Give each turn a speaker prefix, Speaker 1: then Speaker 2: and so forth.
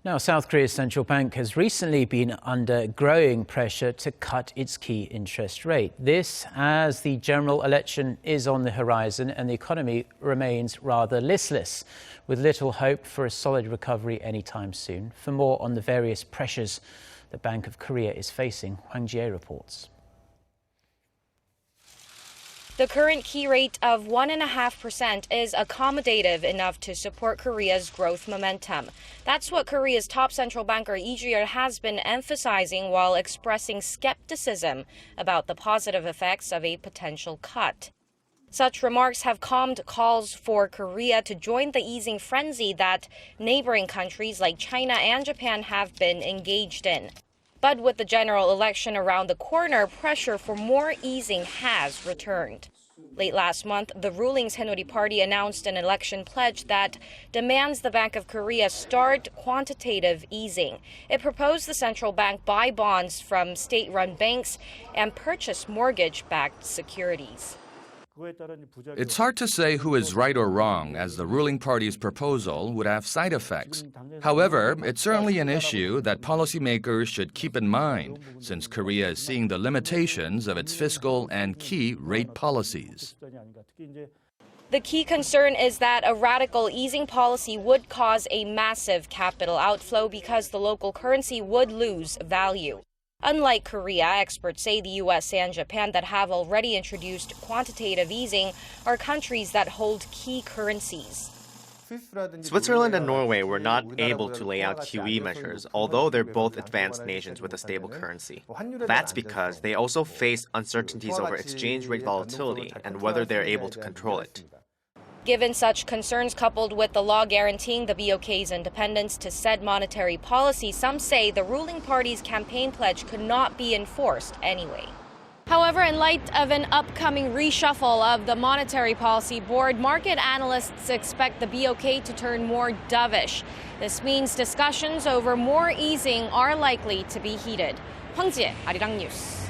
Speaker 1: Now, South Korea's central bank has recently been under growing pressure to cut its key interest rate. This as the general election is on the horizon and the economy remains rather listless, with little hope for a solid recovery anytime soon. For more on the various pressures the Bank of Korea is facing, Hwang Ji-hye reports.
Speaker 2: The current key rate of 1.5% is accommodative enough to support Korea's growth momentum. That's what Korea's top central banker Lee Ju-yeol has been emphasizing while expressing skepticism about the positive effects of a potential cut. Such remarks have calmed calls for Korea to join the easing frenzy that neighboring countries like China and Japan have been engaged in. But with the general election around the corner, pressure for more easing has returned. Late last month, the ruling Saenuri Party announced an election pledge that demands the Bank of Korea start quantitative easing. It proposed the central bank buy bonds from state-run banks and purchase mortgage-backed securities.
Speaker 3: It's hard to say who is right or wrong, as the ruling party's proposal would have side effects. However, it's certainly an issue that policymakers should keep in mind, since Korea is seeing the limitations of its fiscal and key rate policies.
Speaker 2: The key concern is that a radical easing policy would cause a massive capital outflow because the local currency would lose value. Unlike Korea, experts say the U.S. and Japan that have already introduced quantitative easing are countries that hold key currencies.
Speaker 4: Switzerland and Norway were not able to lay out QE measures, although they're both advanced nations with a stable currency. That's because they also face uncertainties over exchange rate volatility and whether they're able to control it.
Speaker 2: Given such concerns coupled with the law guaranteeing the BOK's independence to set monetary policy, some say the ruling party's campaign pledge could not be enforced anyway. However, in light of an upcoming reshuffle of the Monetary Policy Board, market analysts expect the BOK to turn more dovish. This means discussions over more easing are likely to be heated. Hwang Ji-hye, Arirang News.